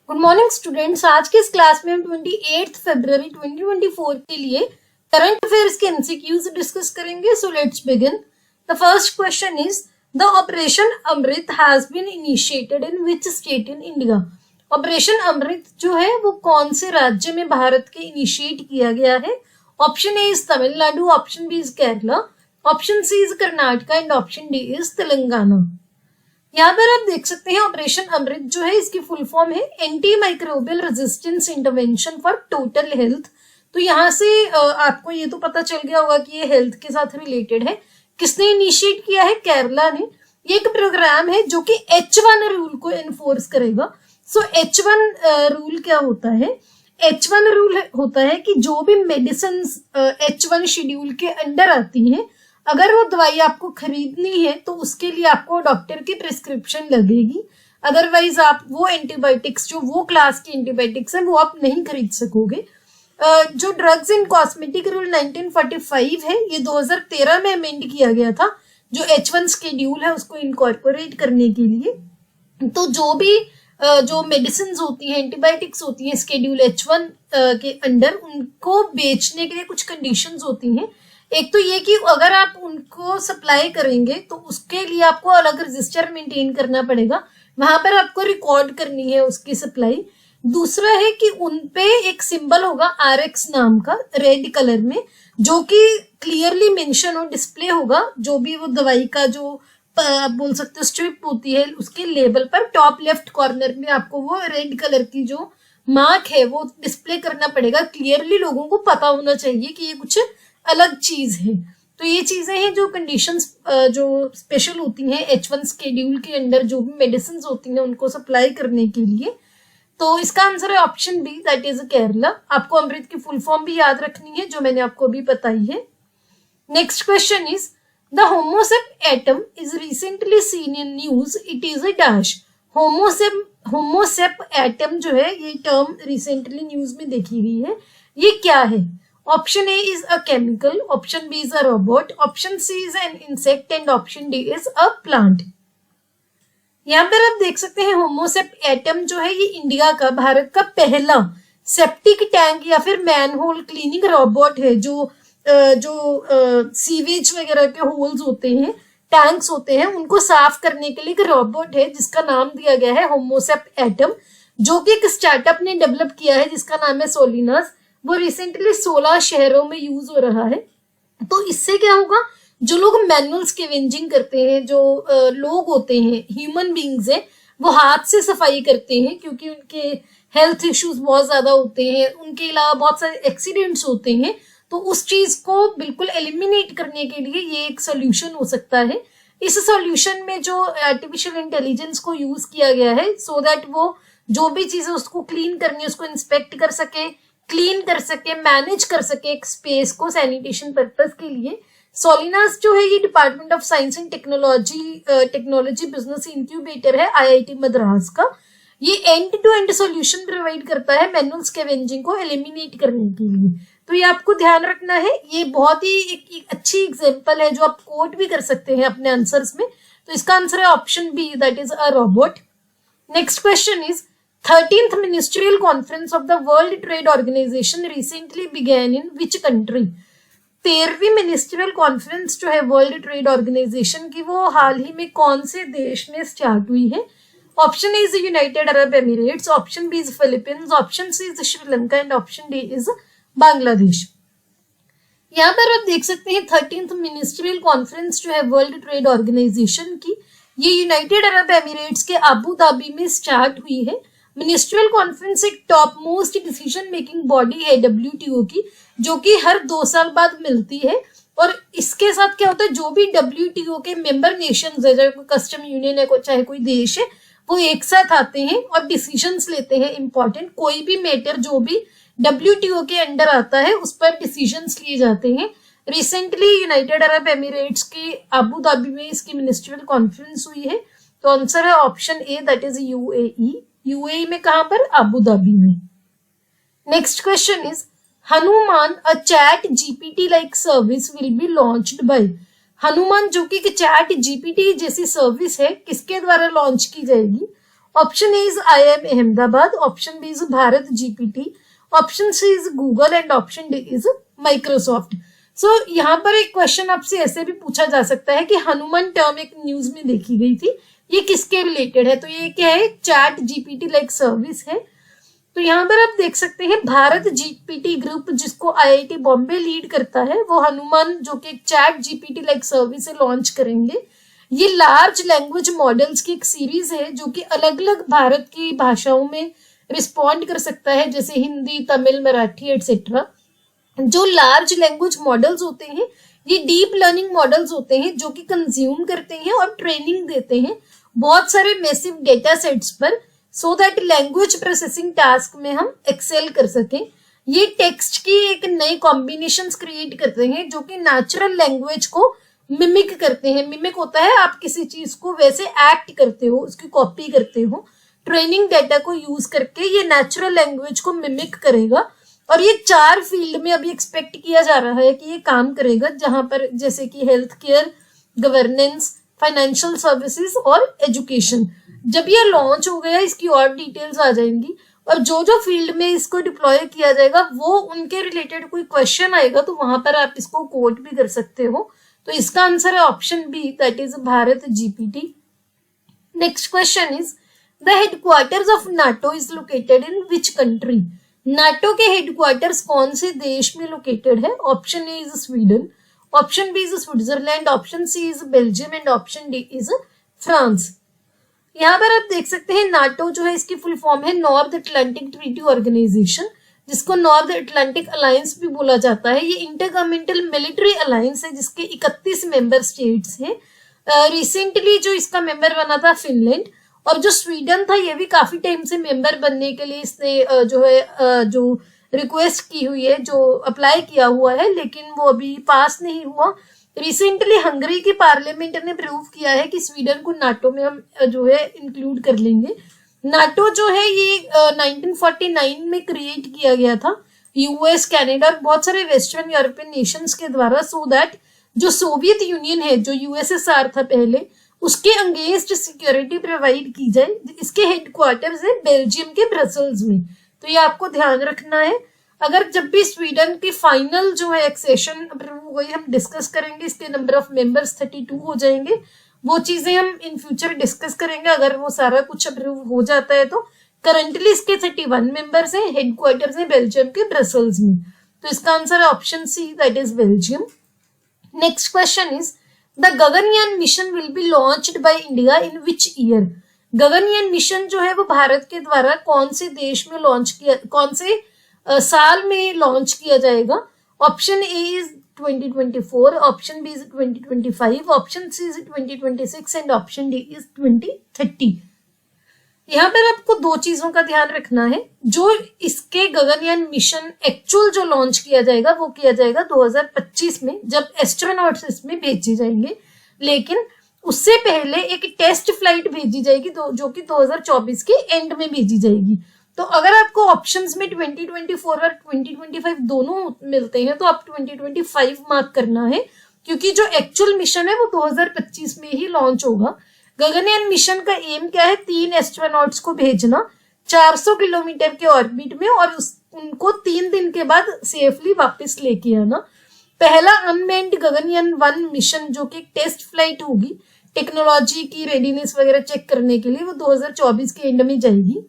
Good morning students. आज के इस क्लास में हम 28 फरवरी 2024 के लिए करंट अफेयर्स के एमसीक्यूज डिस्कस करेंगे। So let's begin. The first question is the operation Amrit has been initiated in which state in India. Operation Amrit जो है वो कौन से राज्य में भारत के इनिशिएट किया गया है? Option A is Tamil Nadu, option B is Kerala, option C is Karnataka and option D is Telangana. यहाँ पर आप देख सकते हैं ऑपरेशन अमृत जो है इसकी फुल फॉर्म है anti microbial resistance intervention for total health. तो यहाँ से आपको ये तो पता चल गया होगा कि ये हेल्थ के साथ रिलेटेड है। किसने इनिशिएट किया है? केरला ने। ये एक प्रोग्राम है जो कि H1 रूल को एनफोर्स करेगा। सो H1 रूल क्या होता है? H1 रूल होता है कि जो भी मेडिसिन H1 शेड्यूल के अंडर आती हैं, अगर वो दवाई आपको खरीदनी है तो उसके लिए आपको डॉक्टर की प्रिस्क्रिप्शन लगेगी। अदरवाइज आप वो एंटीबायोटिक्स जो वो क्लास की एंटीबायोटिक्स है वो आप नहीं खरीद सकोगे। जो ड्रग्स एंड कॉस्मेटिक रूल 1945 है, ये 2013 में अमेंड किया गया था जो H1 शेड्यूल है उसको इनकॉर्पोरेट करने के लिए। तो जो भी जो मेडिसिन होती हैं, एंटीबायोटिक्स होती हैं शेड्यूल H1 के अंडर, उनको बेचने के लिए कुछ कंडीशंस होती हैं। एक तो ये कि अगर आप उनको सप्लाई करेंगे तो उसके लिए आपको अलग रजिस्टर मेंटेन करना पड़ेगा, वहां पर आपको रिकॉर्ड करनी है उसकी सप्लाई। दूसरा है कि उनपे एक सिंबल होगा RX नाम का रेड कलर में, जो कि क्लियरली मेंशन हो, डिस्प्ले होगा। जो भी वो दवाई का जो आप बोल सकते हो स्ट्रिप होती है, उसके लेबल पर टॉप लेफ्ट कॉर्नर में आपको वो रेड कलर की जो मार्क है वो डिस्प्ले करना पड़ेगा। क्लियरली लोगों को पता होना चाहिए कि ये कुछ अलग चीज है। तो ये चीजें हैं जो कंडीशंस जो स्पेशल होती हैं H1 शेड्यूल के अंडर जो भी मेडिसिन होती हैं उनको सप्लाई करने के लिए। तो इसका आंसर है option B, that is Kerala. आपको अमृत की फुल फॉर्म भी याद रखनी है जो मैंने आपको अभी बताई है। Next question is the homosep atom is recently seen in news, it is a dash. Homosep atom जो है ये टर्म रिसेंटली न्यूज में देखी गई है, ये क्या है? Option A is a chemical, option B is a robot, option C is an insect and option D is a plant. यहाँ पर आप देख सकते हैं होमोसेप एटम जो है ये इंडिया का, भारत का पहला सेप्टिक टैंक या फिर मैनहोल क्लीनिंग रोबोट है। जो सीवेज वगैरह के होल्स होते हैं, टैंक्स होते हैं, उनको साफ करने के लिए एक रोबोट है जिसका नाम दिया गया है होमोसेप एटम, जो कि एक स्टार्टअप ने डेवलप किया है जिसका नाम है सोलिनास। वो रिसेंटली 16 शहरों में यूज हो रहा है। तो इससे क्या होगा, जो लोग मैनुअल स्कैवेंजिंग करते हैं, जो लोग होते हैं, ह्यूमन बींग्स हैं, वो हाथ से सफाई करते हैं क्योंकि उनके हेल्थ इश्यूज बहुत ज्यादा होते हैं, उनके अलावा बहुत सारे एक्सीडेंट्स होते हैं। तो उस चीज को बिल्कुल एलिमिनेट करने के लिए ये एक सोल्यूशन हो सकता है। इस सोल्यूशन में जो आर्टिफिशियल इंटेलिजेंस को यूज किया गया है सो दैट वो जो भी चीजें उसको क्लीन करनी है उसको इंस्पेक्ट कर सके, क्लीन कर सके, मैनेज कर सके एक स्पेस को सैनिटेशन पर्पस के लिए। सोलिनास जो है ये department of science and technology business incubator है IIT मद्रास का। ये end to end solution provide करता है मैनुअल स्कैवेंजिंग को एलिमिनेट करने के लिए। तो ये आपको ध्यान रखना है, ये बहुत ही एक अच्छी एग्जांपल है जो आप कोट भी कर सकते हैं अपने आंसर्स में। तो इसका आंसर है option B, that is a robot. Next question is 13th Ministerial Conference of the World Trade Organization recently began in which country? 13वीं मिनिस्ट्रियल कॉन्फ्रेंस जो है वर्ल्ड ट्रेड ऑर्गेनाइजेशन की, वो हाल ही में कौन से देश में स्टार्ट हुई है? Option A is United Arab Emirates, option B is Philippines, option C is Sri Lanka and option D is Bangladesh. यहाँ पर आप देख सकते हैं 13th मिनिस्ट्रियल कॉन्फ्रेंस जो है वर्ल्ड ट्रेड ऑर्गेनाइजेशन की, ये यूनाइटेड अरब एमिरेट्स के अबू धाबी में स्टार्ट हुई है। मिनिस्ट्रियल कॉन्फ्रेंस एक top most decision making body है WTO की, जो कि हर 2 साल बाद मिलती है। और इसके साथ क्या होता है, जो भी WTO के मेंबर नेशंस है, चाहे कोई कस्टम यूनियन है, चाहे कोई देश है, वो एक साथ आते हैं और डिसीजंस लेते हैं इंपॉर्टेंट। कोई भी मैटर जो भी WTO के अंडर आता है उस पर डिसीजंस लिए जाते हैं। रिसेंटली यूनाइटेड अरब एमिरेट्स की अबू धाबी में इसकी मिनिस्ट्रियल कॉन्फ्रेंस हुई है। तो आंसर है option A, that is UAE। UAE में कहां पर? अबू धाबी में। Next question is Hanuman a chat GPT like service will be launched bye. Hanuman जो कि चैट GPT जैसी सर्विस है, किसके द्वारा लॉन्च की जाएगी? Option A is IIM Ahmedabad, option B is Bharat GPT, option C is Google and option D is Microsoft. So यहाँ पर एक क्वेश्चन आपसे ऐसे भी पूछा जा सकता है कि हनुमान टर्म एक न्यूज में देखी गई थी, ये किसके रिलेटेड है? तो ये क्या है? चैट GPT लाइक सर्विस है। तो यहाँ पर आप देख सकते हैं भारत GPT ग्रुप जिसको IIT बॉम्बे लीड करता है, वो हनुमान जो कि chat GPT like service launch करेंगे। ये लार्ज लैंग्वेज मॉडल्स की एक सीरीज है जो कि अलग अलग भारत की भाषाओं में रिस्पॉन्ड कर सकता है, जैसे हिंदी, तमिल, मराठी एटसेट्रा। जो लार्ज लैंग्वेज मॉडल्स होते हैं ये डीप लर्निंग मॉडल्स होते हैं जो कि कंज्यूम करते हैं और ट्रेनिंग देते हैं बहुत सारे मैसिव डेटा सेट्स पर, so that language processing task में हम एक्सेल कर सकें। ये टेक्स्ट की एक नई कॉम्बिनेशंस क्रिएट करते हैं जो कि नेचुरल लैंग्वेज को मिमिक करते हैं। मिमिक होता है आप किसी चीज को वैसे एक्ट करते हो, उसकी कॉपी करते हो। ट्रेनिंग डेटा को यूज करके ये नेचुरल लैंग्वेज को मिमिक करेगा और ये 4 फील्ड में अभी एक्सपेक्ट किया जा रहा है कि ये काम करेगा, जहां पर जैसे कि health care, governance, financial services और एजुकेशन। जब ये लॉन्च हो गया इसकी और डिटेल्स आ जाएंगी और जो जो फील्ड में इसको डिप्लॉय किया जाएगा वो उनके रिलेटेड कोई क्वेश्चन आएगा तो वहां पर आप इसको कोट भी कर सकते हो। तो इसका आंसर है option B, that is Bharat GPT। Next question is the headquarters of NATO is located in which country? NATO के हेडक्वार्टर्स कौन से देश में लोकेटेड है? Option A is Sweden, option B is Switzerland, option C is Belgium and option D is France. यहाँ पर आप देख सकते हैं नाटो जो है इसकी फुल फॉर्म है नॉर्थ अटलांटिक ट्रीटी ऑर्गेनाइजेशन, जिसको नॉर्थ अटलांटिक अलायंस भी बोला जाता है। ये इंटरगवर्नमेंटल मिलिट्री अलायंस है जिसके 31 मेंबर स्टेट्स हैं। रिसेंटली जो इसका मेंबर बना था फिनलैंड, और जो स्वीडन था ये भी काफी टाइम से मेंबर बनने के लिए इसने जो रिक्वेस्ट की हुई है, जो अप्लाई किया हुआ है, लेकिन वो अभी पास नहीं हुआ। रिसेंटली हंगरी की पार्लियामेंट ने प्रूव किया है कि स्वीडन को नाटो में हम जो है इंक्लूड कर लेंगे। नाटो जो है ये 1949 में क्रिएट किया गया था US, कनाडा और बहुत सारे वेस्टर्न यूरोपियन नेशंस के द्वारा, सो दैट जो सोवियत यूनियन है, जो USSR था पहले, उसके अगेंस्ट सिक्योरिटी प्रोवाइड की जाए। इसके हेडक्वार्टर्स है बेल्जियम के ब्रसल्स में। तो ये आपको ध्यान रखना है। अगर जब भी स्वीडन की फाइनल जो है एक्सेशन अप्रूव हो गई, हम डिस्कस करेंगे, इसके नंबर ऑफ मेंबर्स 32 हो जाएंगे, वो चीजें हम इन फ्यूचर डिस्कस करेंगे। अगर वो सारा कुछ अप्रूव हो जाता है तो करंटली इसके 31 मेंबर्स हैं, हेडक्वार्टर्स हैं बेल्जियम के ब्रसल्स में। तो इसका आंसर है option C, that is Belgium. Next question is the Gaganyaan mission will be launched by India in which year? Gaganyaan mission जो है वो भारत के द्वारा कौन से देश में लॉन्च किया, कौन से साल में लॉन्च किया जाएगा? Option A is 2024, option B is 2025, option C is 2026 and option D is 2030। यहाँ पर आपको 2 चीजों का ध्यान रखना है। जो इसके गगनयान मिशन एक्चुअल जो लॉन्च किया जाएगा वो किया जाएगा 2025 में, जब एस्ट्रोनॉट्स इसमें भेजे जाएंगे। लेकिन उससे पहले एक टेस्ट फ्लाइट भेजी जाएगी जो कि 2024 के एंड में भेजी जाएगी। तो अगर आपको ऑप्शंस में 2024 और 2025 दोनों मिलते हैं तो आप 2025 मार्क करना है, क्योंकि जो एक्चुअल मिशन है वो 2025 में ही लॉन्च होगा। गगनयान मिशन का एम क्या है? 3 एस्ट्रोनॉट्स को भेजना 400 किलोमीटर के ऑर्बिट में और उनको 3 दिन के बाद सेफली वापस लेके आना। पहला अनमेन्ड गगनयान 1 मिशन जो कि टेस्ट फ्लाइट होगी, टेक्नोलॉजी की रेडीनेस वगैरह चेक करने के लिए, वो 2024 के एंड में जाएगी।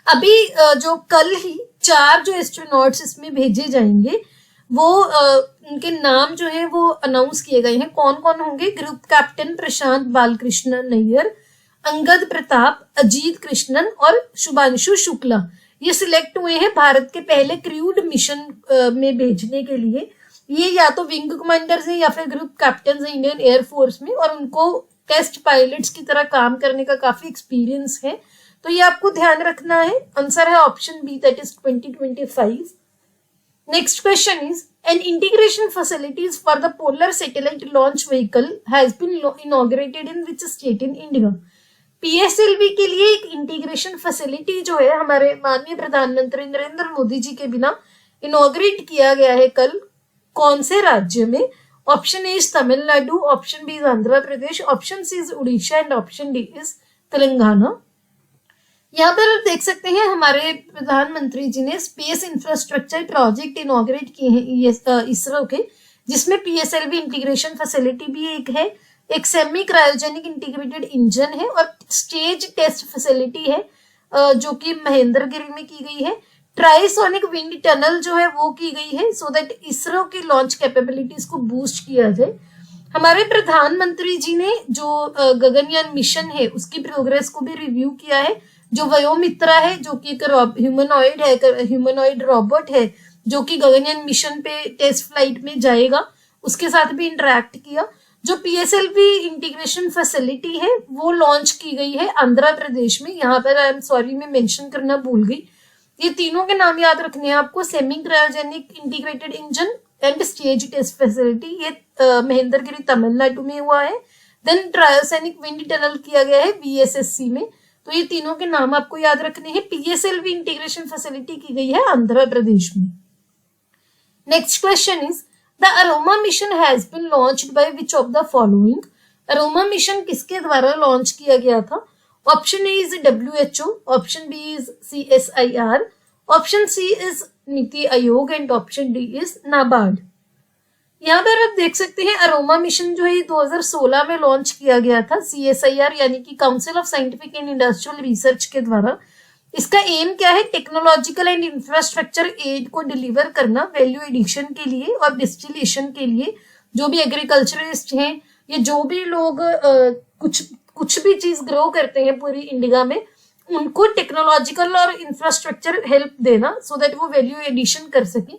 अभी जो कल ही 4 जो एस्ट्रोनॉट्स इसमें भेजे जाएंगे वो उनके नाम जो है वो अनाउंस किए गए हैं। कौन कौन होंगे? ग्रुप कैप्टन प्रशांत बालकृष्ण नैयर, अंगद प्रताप, अजीत कृष्णन और शुभांशु शुक्ला। ये सिलेक्ट हुए हैं भारत के पहले क्रूड मिशन में भेजने के लिए। ये या तो विंग कमांडर्स हैं या फिर ग्रुप कैप्टन हैं इंडियन एयरफोर्स में, और उनको टेस्ट पायलट्स की तरह काम करने का काफी एक्सपीरियंस है। तो ये आपको ध्यान रखना है। आंसर है option B, that is 2025। Next question is an integration facilities for the polar satellite launch vehicle has been inaugurated in which state in India? PSLV के लिए एक इंटीग्रेशन फैसिलिटी जो है हमारे माननीय प्रधानमंत्री नरेंद्र मोदी जी के बिना इनॉग्रेट किया गया है कल। कौन से राज्य में? Option A is Tamil Nadu, option B is Andhra Pradesh, option C is Orissa and option D is Telangana. यहाँ पर आप देख सकते हैं हमारे प्रधानमंत्री जी ने स्पेस इंफ्रास्ट्रक्चर प्रोजेक्ट इनॉग्रेट किए हैं इसरो के, जिसमें पीएसएलवी इंटीग्रेशन फैसिलिटी भी एक सेमी क्रायोजेनिक इंटीग्रेटेड इंजन है और स्टेज टेस्ट फैसिलिटी है जो कि महेंद्रगिरी में की गई है। ट्राइसोनिक विंड टनल जो है वो की गई है सो दैट इसरो की लॉन्च कैपेबिलिटीज को बूस्ट किया जाए। हमारे प्रधानमंत्री जी ने जो गगनयान मिशन है उसकी प्रोग्रेस को भी रिव्यू किया है। जो वयोमित्रा है जो कि एक ह्यूमनॉइड रोबोट है जो कि गगनयान मिशन पे टेस्ट फ्लाइट में जाएगा, उसके साथ भी इंटरेक्ट किया। जो पीएसएलवी इंटीग्रेशन फैसिलिटी है वो लॉन्च की गई है आंध्र प्रदेश में। यहाँ पर आई एम सॉरी मैं मेंशन करना भूल गई। ये तीनों के नाम याद रखने हैं आपको, semi cryogenic integrated engine and stage test facility. ये महेंद्रगिरी तमिलनाडु में हुआ है। देन ट्रायोजेनिक विंड टनल किया गया है वीएसएससी में। तो ये तीनों के नाम आपको याद रखने हैं। पीएसएलवी इंटीग्रेशन फैसिलिटी की गई है आंध्र प्रदेश में। Next question is the aroma mission has been launched by which of the following. Aroma mission किसके द्वारा लॉन्च किया गया था? Option A is WHO, option B is CSIR, option C is NITI Aayog and option D is NABARD. यहाँ पर आप देख सकते हैं अरोमा मिशन जो है 2016 में लॉन्च किया गया था CSIR यानी कि council of scientific and industrial research के द्वारा। इसका एम क्या है? टेक्नोलॉजिकल एंड इंफ्रास्ट्रक्चर एड को डिलीवर करना वैल्यू एडिशन के लिए और डिस्टिलेशन के लिए। जो भी एग्रीकल्चरिस्ट हैं या जो भी लोग कुछ भी चीज ग्रो करते हैं पूरी इंडिया में, उनको टेक्नोलॉजिकल और इंफ्रास्ट्रक्चर हेल्प देना सो दैट वो वैल्यू एडिशन कर सके।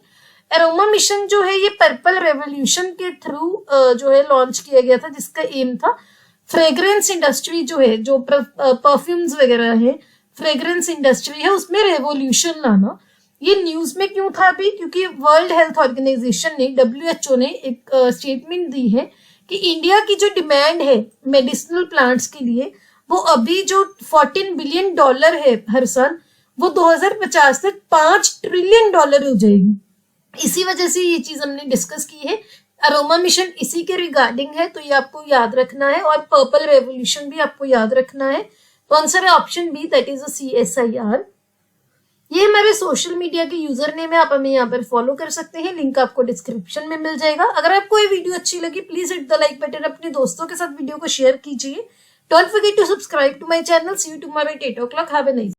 अरोमा मिशन जो है ये पर्पल रेवोल्यूशन के थ्रू जो है लॉन्च किया गया था, जिसका एम था फ्रेग्रेंस इंडस्ट्री जो है, जो परफ्यूम्स वगैरह है, फ्रेग्रेंस इंडस्ट्री है, उसमें रेवोल्यूशन लाना। ये न्यूज में क्यों था अभी? क्योंकि वर्ल्ड हेल्थ ऑर्गेनाइजेशन ने WHO ने एक स्टेटमेंट दी है कि इंडिया की जो डिमांड है मेडिसिनल प्लांट्स के लिए वो अभी जो $14 बिलियन है हर साल, वो 2050 तक $5 ट्रिलियन हो जाएगी। इसी वजह से ये चीज हमने डिस्कस की है। अरोमा मिशन इसी के रिगार्डिंग है, तो ये आपको याद रखना है। और पर्पल रेवोल्यूशन भी आपको याद रखना है। तो आंसर है option B, that is CSIR। ये हमारे सोशल मीडिया के यूजर नेम है, आप हमें यहाँ पर फॉलो कर सकते हैं, लिंक आपको डिस्क्रिप्शन में मिल जाएगा। अगर आपको ये वीडियो अच्छी लगी please hit the like button, अपने दोस्तों के साथ वीडियो को शेयर कीजिए। Don't forget to subscribe to my channel. See you tomorrow at 8 o'clock। Have a nice